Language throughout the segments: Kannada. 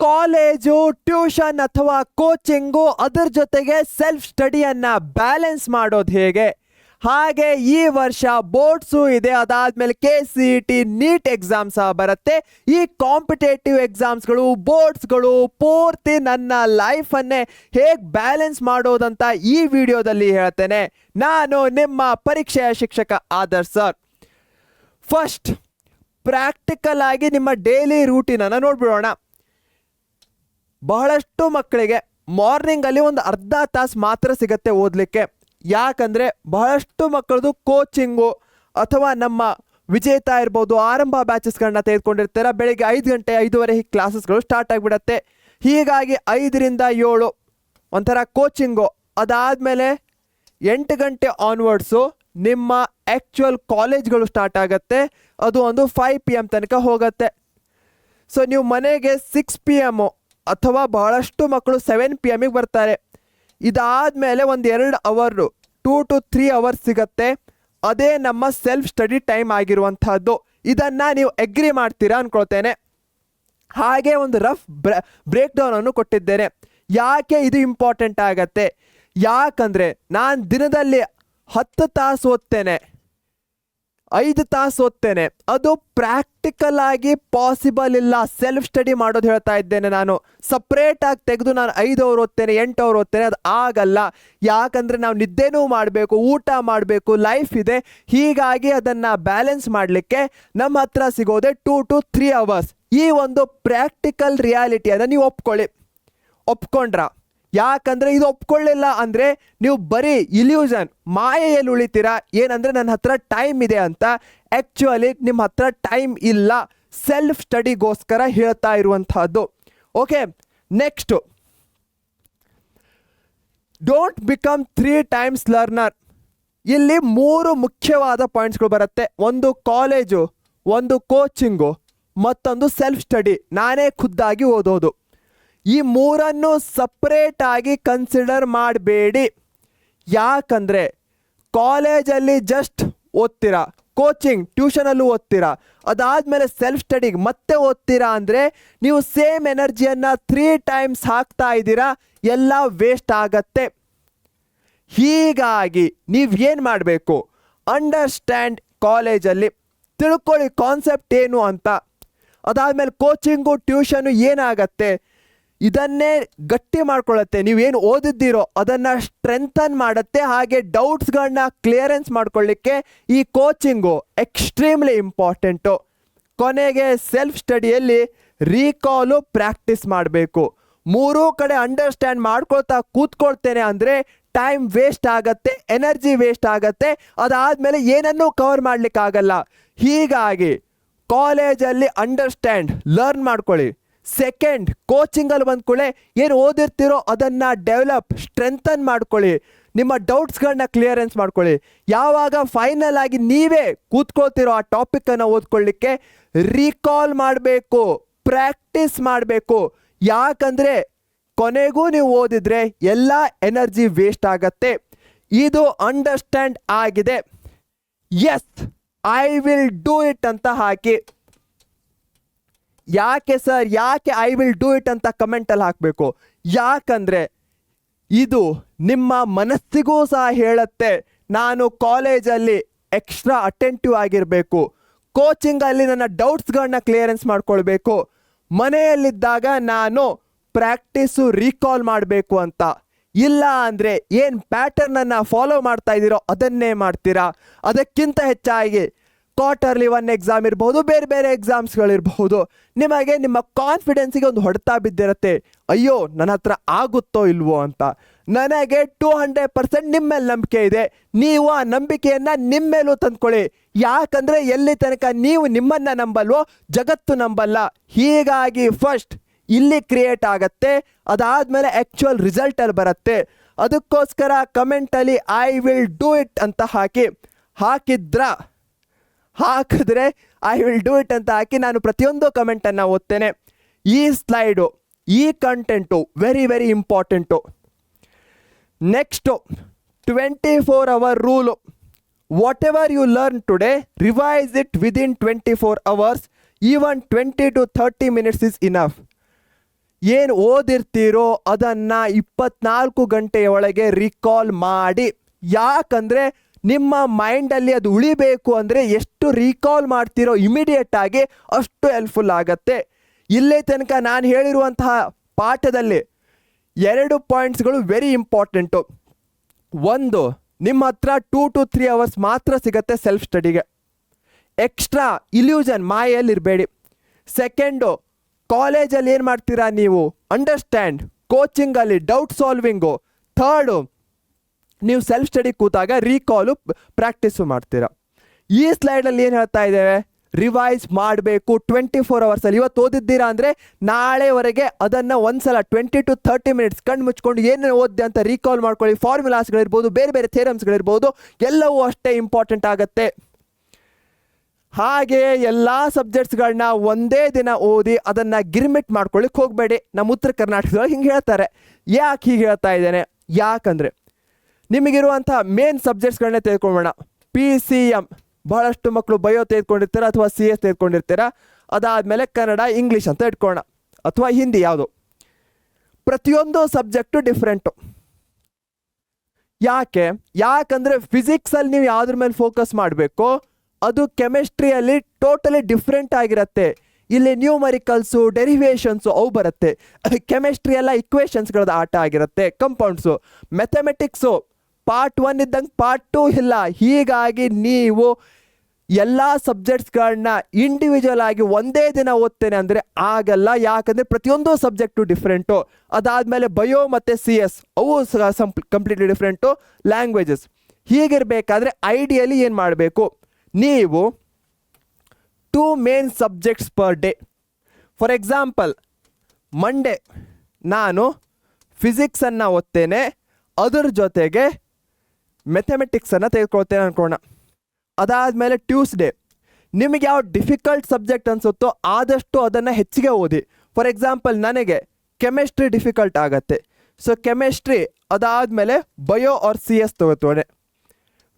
ಕಾಲೇಜು, ಟ್ಯೂಷನ್ ಅಥವಾ ಕೋಚಿಂಗು, ಅದರ ಜೊತೆಗೆ ಸೆಲ್ಫ್ ಸ್ಟಡಿಯನ್ನು ಬ್ಯಾಲೆನ್ಸ್ ಮಾಡೋದು ಹೇಗೆ, ಹಾಗೆ ಈ ವರ್ಷ ಬೋರ್ಡ್ಸು ಇದೆ, ಅದಾದಮೇಲೆ KCET ನೀಟ್ ಎಕ್ಸಾಮ್ ಸಹ ಬರುತ್ತೆ. ಈ ಕಾಂಪಿಟೇಟಿವ್ ಎಕ್ಸಾಮ್ಸ್ಗಳು, ಬೋರ್ಡ್ಸ್ಗಳು ಪೂರ್ತಿ ನನ್ನ ಲೈಫನ್ನೇ ಹೇಗೆ ಬ್ಯಾಲೆನ್ಸ್ ಮಾಡೋದಂತ ಈ ವಿಡಿಯೋದಲ್ಲಿ ಹೇಳ್ತೇನೆ. ನಾನು ನಿಮ್ಮ ಪರೀಕ್ಷೆಯ ಶಿಕ್ಷಕ ಆದರ್ಶ್ ಸರ್. ಫಸ್ಟ್ ಪ್ರಾಕ್ಟಿಕಲ್ ಆಗಿ ನಿಮ್ಮ ಡೈಲಿ ರೂಟೀನನ್ನು ನೋಡ್ಬಿಡೋಣ. ಬಹಳಷ್ಟು ಮಕ್ಕಳಿಗೆ ಮಾರ್ನಿಂಗಲ್ಲಿ ಒಂದು ಅರ್ಧ ತಾಸು ಮಾತ್ರ ಸಿಗತ್ತೆ ಓದಲಿಕ್ಕೆ. ಯಾಕಂದರೆ ಬಹಳಷ್ಟು ಮಕ್ಕಳದು ಕೋಚಿಂಗು ಅಥವಾ ನಮ್ಮ ವಿಜೇತ ಇರ್ಬೋದು ಆರಂಭ ಬ್ಯಾಚಸ್ಗಳನ್ನ ತೆಗೆದುಕೊಂಡಿರ್ತಾರೆ. ಬೆಳಿಗ್ಗೆ 5 ಗಂಟೆ 5:30 ಕ್ಲಾಸಸ್ಗಳು ಸ್ಟಾರ್ಟ್ ಆಗಿಬಿಡತ್ತೆ. ಹೀಗಾಗಿ 5 ರಿಂದ 7 ಒಂಥರ ಕೋಚಿಂಗು, ಅದಾದಮೇಲೆ 8 ಗಂಟೆ ಆನ್ವರ್ಡ್ಸು ನಿಮ್ಮ ಆ್ಯಕ್ಚುಯಲ್ ಕಾಲೇಜ್ಗಳು ಸ್ಟಾರ್ಟ್ ಆಗುತ್ತೆ. ಅದು ಒಂದು 5 PM ತನಕ ಹೋಗುತ್ತೆ. ಸೊ ನೀವು ಮನೆಗೆ 6 PM ಅಥವಾ ಬಹಳಷ್ಟು ಮಕ್ಕಳು 7 PM ಬರ್ತಾರೆ. ಇದಾದಮೇಲೆ ಒಂದು 2 ಅವರು 2 to 3 ಅವರ್ಸ್ ಸಿಗುತ್ತೆ. ಅದೇ ನಮ್ಮ ಸೆಲ್ಫ್ ಸ್ಟಡಿ ಟೈಮ್ ಆಗಿರುವಂಥದ್ದು. ಇದನ್ನು ನೀವು ಎಗ್ರಿ ಮಾಡ್ತೀರಾ ಅಂದ್ಕೊಳ್ತೇನೆ. ಹಾಗೆ ಒಂದು ರಫ್ ಬ್ರೇಕ್ ಡೌನನ್ನು ಕೊಟ್ಟಿದ್ದೇನೆ. ಯಾಕೆ ಇದು ಇಂಪಾರ್ಟೆಂಟ್ ಆಗತ್ತೆ? ಯಾಕಂದರೆ ನಾನು ದಿನದಲ್ಲಿ 10 ತಾಸು ಓದ್ತೇನೆ, 5 ತಾಸು ಓದ್ತೇನೆ. ಅದು ಪ್ರಾಕ್ಟಿಕಲ್ ಆಗಿ ಪಾಸಿಬಲ್ ಇಲ್ಲ. ಸೆಲ್ಫ್ ಸ್ಟಡಿ ಮಾಡೋದು ಹೇಳ್ತಾ ಇದ್ದೇನೆ. ನಾನು ಸಪ್ರೇಟಾಗಿ ತೆಗೆದು ನಾನು 5 ಅವರ್ ಓದ್ತೇನೆ, 8 ಅವರ್ ಓದ್ತೇನೆ, ಅದು ಆಗಲ್ಲ. ಯಾಕಂದರೆ ನಾವು ನಿದ್ದೆನೂ ಮಾಡಬೇಕು, ಊಟ ಮಾಡಬೇಕು, ಲೈಫ್ ಇದೆ. ಹೀಗಾಗಿ ಅದನ್ನು ಬ್ಯಾಲೆನ್ಸ್ ಮಾಡಲಿಕ್ಕೆ ನಮ್ಮ ಹತ್ರ ಸಿಗೋದೆ 2 to 3 ಅವರ್ಸ್. ಈ ಒಂದು ಪ್ರಾಕ್ಟಿಕಲ್ ರಿಯಾಲಿಟಿಯನ್ನು ನೀವು ಒಪ್ಕೊಂಡ್ರ? ಯಾಕಂದರೆ ಇದು ಒಪ್ಕೊಳ್ಳಿಲ್ಲ ಅಂದರೆ ನೀವು ಬರೀ ಇಲ್ಯೂಷನ್, ಮಾಯೆಯಲ್ಲಿ ಉಳಿತೀರಾ. ಏನಂದರೆ ನನ್ನ ಹತ್ರ ಟೈಮ್ ಇದೆ ಅಂತ. ಆ್ಯಕ್ಚುಲಿ ನಿಮ್ಮ ಹತ್ರ ಟೈಮ್ ಇಲ್ಲ. ಸೆಲ್ಫ್ ಸ್ಟಡಿಗೋಸ್ಕರ ಹೇಳ್ತಾ ಇರುವಂತಹದ್ದು. Okay, next, don't become 3 times learner. ಇಲ್ಲಿ 3 ಮುಖ್ಯವಾದ ಪಾಯಿಂಟ್ಸ್ಗಳು ಬರುತ್ತೆ. ಒಂದು ಕಾಲೇಜು, ಒಂದು ಕೋಚಿಂಗು, ಮತ್ತೊಂದು ಸೆಲ್ಫ್ ಸ್ಟಡಿ, ನಾನೇ ಖುದ್ದಾಗಿ ಓದೋದು. ಈ 3 ಸಪ್ರೇಟಾಗಿ ಕನ್ಸಿಡರ್ ಮಾಡಬೇಡಿ. ಯಾಕಂದರೆ ಕಾಲೇಜಲ್ಲಿ ಜಸ್ಟ್ ಓದ್ತೀರಾ, ಕೋಚಿಂಗ್ ಟ್ಯೂಷನಲ್ಲೂ ಓದ್ತೀರಾ, ಅದಾದಮೇಲೆ ಸೆಲ್ಫ್ ಸ್ಟಡಿಗೆ ಮತ್ತೆ ಓದ್ತೀರಾ ಅಂದರೆ ನೀವು ಸೇಮ್ ಎನರ್ಜಿಯನ್ನು 3 times ಹಾಕ್ತಾ ಇದ್ದೀರಾ. ಎಲ್ಲ ವೇಸ್ಟ್ ಆಗತ್ತೆ. ಹೀಗಾಗಿ ನೀವು ಏನು ಮಾಡಬೇಕು? ಅಂಡರ್ಸ್ಟ್ಯಾಂಡ್. ಕಾಲೇಜಲ್ಲಿ ತಿಳ್ಕೊಳ್ಳಿ ಕಾನ್ಸೆಪ್ಟ್ ಏನು ಅಂತ. ಅದಾದಮೇಲೆ ಕೋಚಿಂಗು ಟ್ಯೂಷನು ಏನಾಗತ್ತೆ, ಇದನ್ನೇ ಗಟ್ಟಿ ಮಾಡ್ಕೊಳ್ಳುತ್ತೆ. ನೀವೇನು ಓದಿದ್ದೀರೋ ಅದನ್ನು ಸ್ಟ್ರೆಂಥನ್ ಮಾಡುತ್ತೆ. ಹಾಗೆ ಡೌಟ್ಸ್ಗಳನ್ನ ಕ್ಲಿಯರೆನ್ಸ್ ಮಾಡ್ಕೊಳ್ಳಿಕ್ಕೆ ಈ ಕೋಚಿಂಗು ಎಕ್ಸ್ಟ್ರೀಮ್ಲಿ ಇಂಪಾರ್ಟೆಂಟು. ಕೊನೆಗೆ ಸೆಲ್ಫ್ ಸ್ಟಡಿಯಲ್ಲಿ ರೀಕಾಲು ಪ್ರಾಕ್ಟೀಸ್ ಮಾಡಬೇಕು. 3 ಕಡೆ ಅಂಡರ್ಸ್ಟ್ಯಾಂಡ್ ಮಾಡ್ಕೊಳ್ತಾ ಕೂತ್ಕೊಳ್ತೇನೆ ಅಂದರೆ ಟೈಮ್ ವೇಸ್ಟ್ ಆಗತ್ತೆ, ಎನರ್ಜಿ ವೇಸ್ಟ್ ಆಗತ್ತೆ. ಅದಾದಮೇಲೆ ಏನನ್ನೂ ಕವರ್ ಮಾಡಲಿಕ್ಕಾಗಲ್ಲ. ಹೀಗಾಗಿ ಕಾಲೇಜಲ್ಲಿ ಅಂಡರ್ಸ್ಟ್ಯಾಂಡ್, ಲರ್ನ್ ಮಾಡ್ಕೊಳ್ಳಿ. ಸೆಕೆಂಡ್, ಕೋಚಿಂಗಲ್ಲಿ ಬಂದ್ಕೊಳ್ಳಿ, ಏನು ಓದಿರ್ತೀರೋ ಅದನ್ನು ಡೆವಲಪ್, ಸ್ಟ್ರೆಂಥನ್ ಮಾಡ್ಕೊಳ್ಳಿ. ನಿಮ್ಮ ಡೌಟ್ಸ್ಗಳನ್ನ ಕ್ಲಿಯರೆನ್ಸ್ ಮಾಡ್ಕೊಳ್ಳಿ. ಯಾವಾಗ ಫೈನಲ್ ಆಗಿ ನೀವೇ ಕೂತ್ಕೊಳ್ತಿರೋ ಆ ಟಾಪಿಕನ್ನು ಓದ್ಕೊಳ್ಳಿಕ್ಕೆ ರೀಕಾಲ್ ಮಾಡಬೇಕು, ಪ್ರಾಕ್ಟೀಸ್ ಮಾಡಬೇಕು. ಯಾಕಂದರೆ ಕೊನೆಗೂ ನೀವು ಓದಿದರೆ ಎಲ್ಲ ಎನರ್ಜಿ ವೇಸ್ಟ್ ಆಗತ್ತೆ. ಇದು ಅಂಡರ್ಸ್ಟ್ಯಾಂಡ್ ಆಗಿದೆ. Yes, I will do it ಅಂತ ಹಾಕಿ. ಯಾಕೆ ಸರ್, ಯಾಕೆ ಐ ವಿಲ್ ಡೂ ಇಟ್ ಅಂತ ಕಮೆಂಟಲ್ಲಿ ಹಾಕಬೇಕು? ಯಾಕಂದರೆ ಇದು ನಿಮ್ಮ ಮನಸ್ಸಿಗೂ ಸಹ ಹೇಳುತ್ತೆ, ನಾನು ಕಾಲೇಜಲ್ಲಿ ಎಕ್ಸ್ಟ್ರಾ ಅಟೆಂಟಿವ್ ಆಗಿರಬೇಕು, ಕೋಚಿಂಗಲ್ಲಿ ನನ್ನ ಡೌಟ್ಸ್ಗಳನ್ನ ಕ್ಲಿಯರೆನ್ಸ್ ಮಾಡ್ಕೊಳ್ಬೇಕು, ಮನೆಯಲ್ಲಿದ್ದಾಗ ನಾನು ಪ್ರಾಕ್ಟೀಸು ರೀಕಾಲ್ ಮಾಡಬೇಕು ಅಂತ. ಇಲ್ಲ ಅಂದರೆ ಏನು ಪ್ಯಾಟರ್ನನ್ನು ಫಾಲೋ ಮಾಡ್ತಾ ಇದ್ದೀರೋ ಅದನ್ನೇ ಮಾಡ್ತೀರಾ. ಅದಕ್ಕಿಂತ ಹೆಚ್ಚಾಗಿ ಕ್ವಾರ್ಟರ್ಲಿ 1 ಎಕ್ಸಾಮ್ ಇರಬಹುದು, ಬೇರೆ ಬೇರೆ ಎಕ್ಸಾಮ್ಸ್ಗಳಿರಬಹುದು, ನಿಮಗೆ ನಿಮ್ಮ ಕಾನ್ಫಿಡೆನ್ಸಿಗೆ ಒಂದು ಹೊಡೆತ ಬಿದ್ದಿರುತ್ತೆ. ಅಯ್ಯೋ ನನ್ನ ಹತ್ರ ಆಗುತ್ತೋ ಇಲ್ವೋ ಅಂತ. ನನಗೆ 200% ನಿಮ್ಮ ಮೇಲೆ ನಂಬಿಕೆ ಇದೆ. ನೀವು ಆ ನಂಬಿಕೆಯನ್ನು ನಿಮ್ಮ ಮೇಲೂ ತಂದ್ಕೊಳ್ಳಿ. ಯಾಕಂದರೆ ಎಲ್ಲಿ ತನಕ ನೀವು ನಿಮ್ಮನ್ನು ನಂಬಲ್ವೋ ಜಗತ್ತು ನಂಬಲ್ಲ. ಹೀಗಾಗಿ ಫಸ್ಟ್ ಇಲ್ಲಿ ಕ್ರಿಯೇಟ್ ಆಗತ್ತೆ, ಅದಾದಮೇಲೆ ಆ್ಯಕ್ಚುಯಲ್ ರಿಸಲ್ಟಲ್ಲಿ ಬರುತ್ತೆ. ಅದಕ್ಕೋಸ್ಕರ ಕಮೆಂಟಲ್ಲಿ ಐ ವಿಲ್ ಡೂ ಇಟ್ ಅಂತ ಹಾಕಿದ್ರೆ ಐ ವಿಲ್ ಡೂ ಇಟ್ ಅಂತ ಹಾಕಿ ನಾನು ಪ್ರತಿಯೊಂದು ಕಮೆಂಟನ್ನು ಓದ್ತೇನೆ. ಈ ಸ್ಲೈಡು, ಈ content very very important. Next 24 hour rule. Whatever you learn today, revise it within 24 hours. Even 20 to 30 minutes is enough. ಏನು ಓದಿರ್ತೀರೋ ಅದನ್ನು 24 ಗಂಟೆಯೊಳಗೆ ರಿಕಾಲ್ ಮಾಡಿ. ಯಾಕಂದರೆ ನಿಮ್ಮ ಮೈಂಡಲ್ಲಿ ಅದು ಉಳಿಬೇಕು ಅಂದರೆ ಎಷ್ಟು ರೀಕಾಲ್ ಮಾಡ್ತೀರೋ ಇಮಿಡಿಯೇಟ್ ಆಗಿ ಅಷ್ಟು ಹೆಲ್ಪ್ಫುಲ್ ಆಗತ್ತೆ. ಇಲ್ಲೇ ತನಕ ನಾನು ಹೇಳಿರುವಂತಹ ಪಾಠದಲ್ಲಿ 2 ಪಾಯಿಂಟ್ಸ್ಗಳು ವೆರಿ ಇಂಪಾರ್ಟೆಂಟು. ಒಂದು, ನಿಮ್ಮ ಹತ್ರ 2 to 3 hours ಮಾತ್ರ ಸಿಗುತ್ತೆ ಸೆಲ್ಫ್ ಸ್ಟಡಿಗೆ. ಎಕ್ಸ್ಟ್ರಾ ಇಲ್ಯೂಷನ್ ಮಾಯಲ್ಲಿರಬೇಡಿ. ಸೆಕೆಂಡು, ಕಾಲೇಜಲ್ಲಿ ಏನು ಮಾಡ್ತೀರಾ ನೀವು, ಅಂಡರ್ಸ್ಟ್ಯಾಂಡ್. ಕೋಚಿಂಗಲ್ಲಿ ಡೌಟ್ ಸಾಲ್ವಿಂಗು. ಥರ್ಡು, ನೀವು ಸೆಲ್ಫ್ ಸ್ಟಡಿ ಕೂತಾಗ ರೀಕಾಲು ಪ್ರಾಕ್ಟೀಸು ಮಾಡ್ತೀರಾ. ಈ ಸ್ಲೈಡಲ್ಲಿ ಏನು ಹೇಳ್ತಾ ಇದ್ದೇವೆ, ರಿವೈಸ್ ಮಾಡಬೇಕು 24 hours. ಇವತ್ತು ಓದಿದ್ದೀರಾ ಅಂದರೆ ನಾಳೆವರೆಗೆ ಅದನ್ನು ಒಂದ್ಸಲ 20 to 30 minutes ಕಣ್ಣು ಮುಚ್ಕೊಂಡು ಏನೇನು ಓದಿದೆ ಅಂತ ರೀಕಾಲ್ ಮಾಡ್ಕೊಳ್ಳಿ. ಫಾರ್ಮುಲಾಸ್ಗಳಿರ್ಬೋದು, ಬೇರೆ ಬೇರೆ ಥಿಯರಮ್ಸ್ಗಳಿರ್ಬೋದು, ಎಲ್ಲವೂ ಅಷ್ಟೇ ಇಂಪಾರ್ಟೆಂಟ್ ಆಗುತ್ತೆ. ಹಾಗೆ ಎಲ್ಲ ಸಬ್ಜೆಕ್ಟ್ಸ್ಗಳನ್ನ ಒಂದೇ ದಿನ ಓದಿ ಅದನ್ನು ಗಿರ್ಮಿಟ್ ಮಾಡ್ಕೊಳ್ಳಿಕ್ಕೆ ಹೋಗಬೇಡಿ. ನಮ್ಮ ಉತ್ತರ ಕರ್ನಾಟಕದೊಳಗೆ ಹಿಂಗೆ ಹೇಳ್ತಾರೆ. ಯಾಕೆ ಹೀಗೆ ಹೇಳ್ತಾ ಇದ್ದೇನೆ, ಯಾಕಂದರೆ ನಿಮಗಿರುವಂಥ ಮೇನ್ ಸಬ್ಜೆಕ್ಟ್ಸ್ಗಳನ್ನೇ ತೆಗೆದುಕೊಳ್ಳೋಣ. PCM, ಬಹಳಷ್ಟು ಮಕ್ಕಳು ಬಯೋ ತೆಗೆದುಕೊಂಡಿರ್ತೀರ ಅಥವಾ CS ತೆಗೆದುಕೊಂಡಿರ್ತೀರ. ಅದಾದಮೇಲೆ ಕನ್ನಡ, ಇಂಗ್ಲೀಷ್ ಅಂತ ಇಟ್ಕೊಳ್ಳೋಣ, ಅಥವಾ ಹಿಂದಿ, ಯಾವುದು. ಪ್ರತಿಯೊಂದು ಸಬ್ಜೆಕ್ಟು ಡಿಫ್ರೆಂಟು. ಯಾಕಂದರೆ ಫಿಸಿಕ್ಸಲ್ಲಿ ನೀವು ಯಾವುದ್ರ ಮೇಲೆ ಫೋಕಸ್ ಮಾಡಬೇಕು, ಅದು ಕೆಮಿಸ್ಟ್ರಿಯಲ್ಲಿ ಟೋಟಲಿ ಡಿಫ್ರೆಂಟ್ ಆಗಿರುತ್ತೆ. ಇಲ್ಲಿ ನ್ಯೂಮರಿಕಲ್ಸು, ಡೆರಿವೇಷನ್ಸು ಅವು ಬರುತ್ತೆ. ಕೆಮಿಸ್ಟ್ರಿ ಎಲ್ಲ ಇಕ್ವೇಷನ್ಸ್ಗಳದ್ದು ಆಟ ಆಗಿರುತ್ತೆ, ಕಂಪೌಂಡ್ಸು. ಮ್ಯಾಥಮೆಟಿಕ್ಸು ಪಾರ್ಟ್ 1 ಇದ್ದಂಗೆ ಪಾರ್ಟ್ 2 ಇಲ್ಲ. ಹೀಗಾಗಿ ನೀವು ಎಲ್ಲ ಸಬ್ಜೆಕ್ಟ್ಸ್ಗಳನ್ನ ಇಂಡಿವಿಜುವಲ್ ಆಗಿ ಒಂದೇ ದಿನ ಓದ್ತೇನೆ ಅಂದರೆ ಆಗಲ್ಲ. ಯಾಕಂದರೆ ಪ್ರತಿಯೊಂದು ಸಬ್ಜೆಕ್ಟು ಡಿಫ್ರೆಂಟು. ಅದಾದಮೇಲೆ ಬಯೋ ಮತ್ತು CS ಅವು ಕಂಪ್ಲೀಟ್ಲಿ ಡಿಫ್ರೆಂಟು. ಲ್ಯಾಂಗ್ವೇಜಸ್. ಹೀಗಿರಬೇಕಾದ್ರೆ ಐಡಿಯಲಿ ಏನು ಮಾಡಬೇಕು, ನೀವು 2 main subjects per day. For example, Monday ನಾನು ಫಿಸಿಕ್ಸನ್ನು ಓದ್ತೇನೆ, ಅದರ ಜೊತೆಗೆ ಮೆಥಮೆಟಿಕ್ಸನ್ನು ತೆಗೆದುಕೊಳ್ತೇನೆ ಅಂದ್ಕೊಳ್ಳೋಣ. ಅದಾದಮೇಲೆ ಟ್ಯೂಸ್ಡೇ ನಿಮಗೆ ಯಾವ ಡಿಫಿಕಲ್ಟ್ ಸಬ್ಜೆಕ್ಟ್ ಅನಿಸುತ್ತೋ ಆದಷ್ಟು ಅದನ್ನು ಹೆಚ್ಚಿಗೆ ಓದಿ. ಫಾರ್ ಎಕ್ಸಾಂಪಲ್, ನನಗೆ ಕೆಮಿಸ್ಟ್ರಿ ಡಿಫಿಕಲ್ಟ್ ಆಗುತ್ತೆ, ಸೊ ಕೆಮಿಸ್ಟ್ರಿ. ಅದಾದಮೇಲೆ ಬಯೋ ಆರ್ CS ತಗೋತೇನೆ.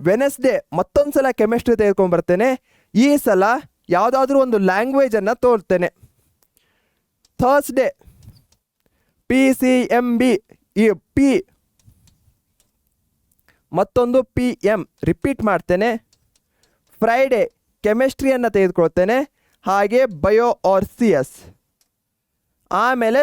ವೆನೆಸ್ಡೇ ಮತ್ತೊಂದು ಸಲ ಕೆಮಿಸ್ಟ್ರಿ ತೆಗೆದುಕೊಂಡ್ಬರ್ತೇನೆ. ಈ ಸಲ ಯಾವುದಾದ್ರೂ ಒಂದು ಲ್ಯಾಂಗ್ವೇಜನ್ನು ತೋರ್ತೇನೆ. ಥರ್ಸ್ಡೇ PCMB, ಮತ್ತೊಂದು PM ರಿಪೀಟ್ ಮಾಡ್ತೇನೆ. ಫ್ರೈಡೇ ಕೆಮಿಸ್ಟ್ರಿಯನ್ನು ತೆಗೆದುಕೊಳ್ತೇನೆ, ಹಾಗೆ ಬಯೋ ಆರ್ CS. ಆಮೇಲೆ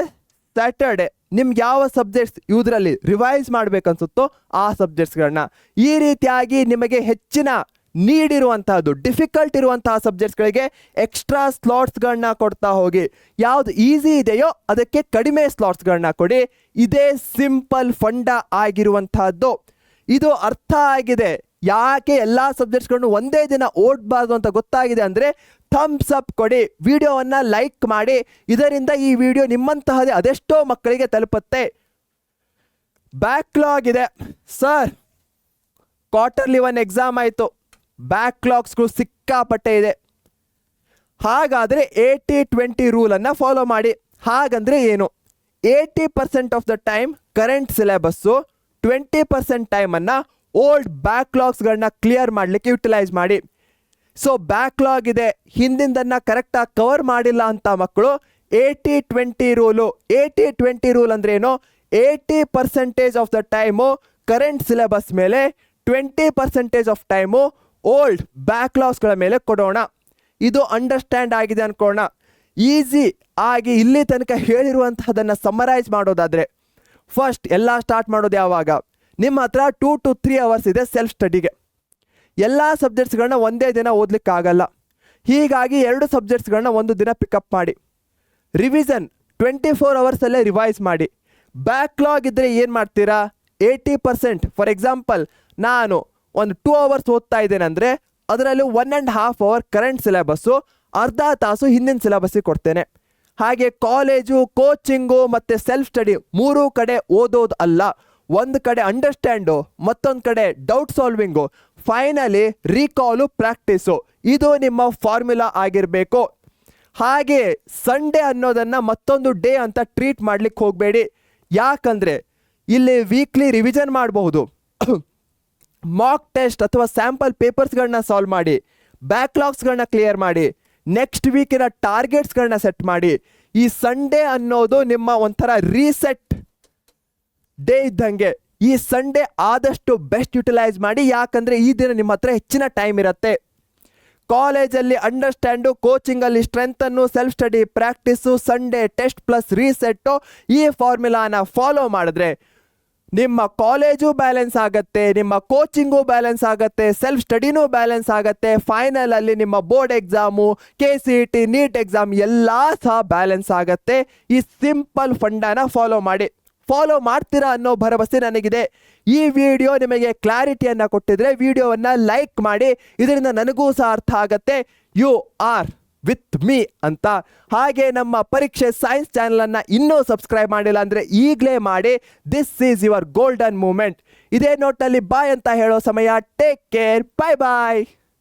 ಸ್ಯಾಟರ್ಡೆ ನಿಮ್ಗೆ ಯಾವ ಸಬ್ಜೆಕ್ಟ್ಸ್ ಇದರಲ್ಲಿ ರಿವೈಸ್ ಮಾಡಬೇಕನ್ಸುತ್ತೋ ಆ ಸಬ್ಜೆಕ್ಟ್ಸ್ಗಳನ್ನ. ಈ ರೀತಿಯಾಗಿ ನಿಮಗೆ ಹೆಚ್ಚಿನ ನೀಡಿರುವಂತಹದ್ದು ಡಿಫಿಕಲ್ಟ್ ಇರುವಂತಹ ಸಬ್ಜೆಕ್ಟ್ಸ್ಗಳಿಗೆ ಎಕ್ಸ್ಟ್ರಾ ಸ್ಲಾಟ್ಸ್ಗಳನ್ನ ಕೊಡ್ತಾ ಹೋಗಿ. ಯಾವುದು ಈಸಿ ಇದೆಯೋ ಅದಕ್ಕೆ ಕಡಿಮೆ ಸ್ಲಾಟ್ಸ್ಗಳನ್ನ ಕೊಡಿ. ಇದೇ ಸಿಂಪಲ್ ಫಂಡ ಆಗಿರುವಂತಹದ್ದು. ಇದು ಅರ್ಥ ಆಗಿದೆ. ಯಾಕೆ ಎಲ್ಲ ಸಬ್ಜೆಕ್ಟ್ಸ್ಗಳನ್ನು ಒಂದೇ ದಿನ ಓದಬಾರ್ದು ಅಂತ ಗೊತ್ತಾಗಿದೆ ಅಂದರೆ ಥಮ್ಸ್ ಅಪ್ ಕೊಡಿ, ವಿಡಿಯೋವನ್ನು ಲೈಕ್ ಮಾಡಿ. ಇದರಿಂದ ಈ ವಿಡಿಯೋ ನಿಮ್ಮಂತಹದೇ ಅದೆಷ್ಟೋ ಮಕ್ಕಳಿಗೆ ತಲುಪುತ್ತೆ. ಬ್ಯಾಕ್ಲಾಗ್ ಇದೆ ಸರ್, ಕ್ವಾರ್ಟರ್ಲಿ 1 ಎಕ್ಸಾಮ್ ಆಯಿತು, ಬ್ಯಾಕ್ಲಾಗ್ಸ್ಗಳು ಸಿಕ್ಕಾಪಟ್ಟೆ ಇದೆ. ಹಾಗಾದರೆ 80-20 ರೂಲನ್ನು ಫಾಲೋ ಮಾಡಿ. ಹಾಗಂದರೆ ಏನು, 80% of the time current syllabus, 20% ಟೈಮನ್ನು ಓಲ್ಡ್ ಬ್ಯಾಕ್ಲಾಗ್ಸ್ಗಳನ್ನ ಕ್ಲಿಯರ್ ಮಾಡಲಿಕ್ಕೆ ಯುಟಿಲೈಸ್ ಮಾಡಿ. ಸೊ ಬ್ಯಾಕ್ಲಾಗ್ ಇದೆ, ಹಿಂದಿಂದನ್ನು ಕರೆಕ್ಟಾಗಿ ಕವರ್ ಮಾಡಿಲ್ಲ ಅಂತ ಮಕ್ಕಳು 80-20 ರೂಲು. 80-20 ರೂಲ್ ಅಂದ್ರೆ ಏನು, 80% of the time current syllabus ಮೇಲೆ, 20% ಆಫ್ ಟೈಮು ಓಲ್ಡ್ ಬ್ಯಾಕ್ಲಾಗ್ಸ್ಗಳ ಮೇಲೆ ಕೊಡೋಣ. ಇದು ಅಂಡರ್ಸ್ಟ್ಯಾಂಡ್ ಆಗಿದೆ ಅನ್ಕೋಣ. ಈಸಿ ಆಗಿ ಇಲ್ಲಿ ತನಕ ಹೇಳಿರುವಂತಹದನ್ನು ಸಮ್ಮರೈಸ್ ಮಾಡೋದಾದರೆ, ಫಸ್ಟ್ ಎಲ್ಲ ಸ್ಟಾರ್ಟ್ ಮಾಡೋದು ಯಾವಾಗ, ನಿಮ್ಮ ಹತ್ರ 2 to 3 hours ಇದೆ ಸೆಲ್ಫ್ ಸ್ಟಡಿಗೆ. ಎಲ್ಲ ಸಬ್ಜೆಕ್ಟ್ಸ್ಗಳನ್ನ ಒಂದೇ ದಿನ ಓದಲಿಕ್ಕಾಗಲ್ಲ. ಹೀಗಾಗಿ 2 ಸಬ್ಜೆಕ್ಟ್ಸ್ಗಳನ್ನ ಒಂದು ದಿನ ಪಿಕಪ್ ಮಾಡಿ. ರಿವಿಷನ್ 24 ಅವರ್ಸಲ್ಲೇ ರಿವೈಸ್ ಮಾಡಿ. ಬ್ಯಾಕ್ಲಾಗ್ ಇದ್ದರೆ ಏನು ಮಾಡ್ತೀರಾ, 80%. ಫಾರ್ ಎಕ್ಸಾಂಪಲ್, ನಾನು ಒಂದು 2 hours ಓದ್ತಾ ಇದ್ದೇನೆ ಅಂದರೆ ಅದರಲ್ಲಿ 1.5 hour ಕರೆಂಟ್ ಸಿಲೆಬಸ್ಸು, ಅರ್ಧ ತಾಸು ಹಿಂದಿನ ಸಿಲೆಬಸ್ಸಿಗೆ ಕೊಡ್ತೇನೆ. ಹಾಗೆ ಕಾಲೇಜು, ಕೋಚಿಂಗು ಮತ್ತು ಸೆಲ್ಫ್ ಸ್ಟಡಿ 3 ಕಡೆ ಓದೋದು ಅಲ್ಲ, ಒಂದು ಕಡೆ ಅಂಡರ್ಸ್ಟ್ಯಾಂಡು, ಮತ್ತೊಂದು ಕಡೆ ಡೌಟ್ ಸಾಲ್ವಿಂಗು, ಫೈನಲಿ ರೀಕಾಲು, ಪ್ರಾಕ್ಟೀಸು. ಇದು ನಿಮ್ಮ ಫಾರ್ಮುಲಾ ಆಗಿರಬೇಕು. ಹಾಗೆ ಸಂಡೇ ಅನ್ನೋದನ್ನು ಮತ್ತೊಂದು ಡೇ ಅಂತ ಟ್ರೀಟ್ ಮಾಡಲಿಕ್ಕೆ ಹೋಗಬೇಡಿ. ಯಾಕಂದರೆ ಇಲ್ಲಿ ವೀಕ್ಲಿ ರಿವಿಷನ್ ಮಾಡಬಹುದು, ಮಾಕ್ ಟೆಸ್ಟ್ ಅಥವಾ ಸ್ಯಾಂಪಲ್ ಪೇಪರ್ಸ್ಗಳನ್ನ ಸಾಲ್ವ್ ಮಾಡಿ, ಬ್ಯಾಕ್ಲಾಗ್ಸ್ಗಳನ್ನ ಕ್ಲಿಯರ್ ಮಾಡಿ, ನೆಕ್ಸ್ಟ್ ವೀಕಿನ ಟಾರ್ಗೆಟ್ಸ್ಗಳನ್ನ ಸೆಟ್ ಮಾಡಿ. ಈ ಸಂಡೇ ಅನ್ನೋದು ನಿಮ್ಮ ಒಂಥರ ರೀಸೆಟ್ ಡೇ ಇದ್ದಂಗೆ. ಈ ಸಂಡೇ ಆದಷ್ಟು ಬೆಸ್ಟ್ ಯುಟಿಲೈಸ್ ಮಾಡಿ, ಯಾಕಂದರೆ ಈ ದಿನ ನಿಮ್ಮ ಹತ್ರ ಹೆಚ್ಚಿನ ಟೈಮ್ ಇರುತ್ತೆ. ಕಾಲೇಜಲ್ಲಿ ಅಂಡರ್ಸ್ಟ್ಯಾಂಡು, ಕೋಚಿಂಗಲ್ಲಿ ಸ್ಟ್ರೆಂತನ್ನು, self study practice, Sunday test plus reset, ಈ ಫಾರ್ಮುಲಾನ ಫಾಲೋ ಮಾಡಿದ್ರೆ ನಿಮ್ಮ ಕಾಲೇಜು ಬ್ಯಾಲೆನ್ಸ್ ಆಗುತ್ತೆ, ನಿಮ್ಮ ಕೋಚಿಂಗು ಬ್ಯಾಲೆನ್ಸ್ ಆಗುತ್ತೆ, ಸೆಲ್ಫ್ ಸ್ಟಡಿನೂ ಬ್ಯಾಲೆನ್ಸ್ ಆಗುತ್ತೆ. ಫೈನಲಲ್ಲಿ ನಿಮ್ಮ board exam, KCET, NEET exam ಎಲ್ಲ ಸಹ ಬ್ಯಾಲೆನ್ಸ್ ಆಗುತ್ತೆ. ಈ ಸಿಂಪಲ್ ಫಂಡಾನ ಫಾಲೋ ಮಾಡ್ತೀರಾ ಅನ್ನೋ ಭರವಸೆ ನನಗಿದೆ. ಈ ವಿಡಿಯೋ ನಿಮಗೆ ಕ್ಲಾರಿಟಿಯನ್ನು ಕೊಟ್ಟಿದ್ರೆ ವಿಡಿಯೋವನ್ನು ಲೈಕ್ ಮಾಡಿ, ಇದರಿಂದ ನನಗೂ ಸಹ ಅರ್ಥ ಆಗುತ್ತೆ ಯು ಆರ್ ವಿತ್ ಮೀ ಅಂತ. ಹಾಗೆ ನಮ್ಮ ಪರೀಕ್ಷೆ ಸೈನ್ಸ್ ಚಾನಲನ್ನು ಇನ್ನೂ ಸಬ್ಸ್ಕ್ರೈಬ್ ಮಾಡಿಲ್ಲ ಅಂದರೆ ಈಗಲೇ ಮಾಡಿ. This is your golden moment. ಇದೇ ನೋಟ್ನಲ್ಲಿ ಬಾಯ್ ಅಂತ ಹೇಳೋ ಸಮಯ. ಟೇಕ್ ಕೇರ್, ಬಾಯ್ ಬಾಯ್.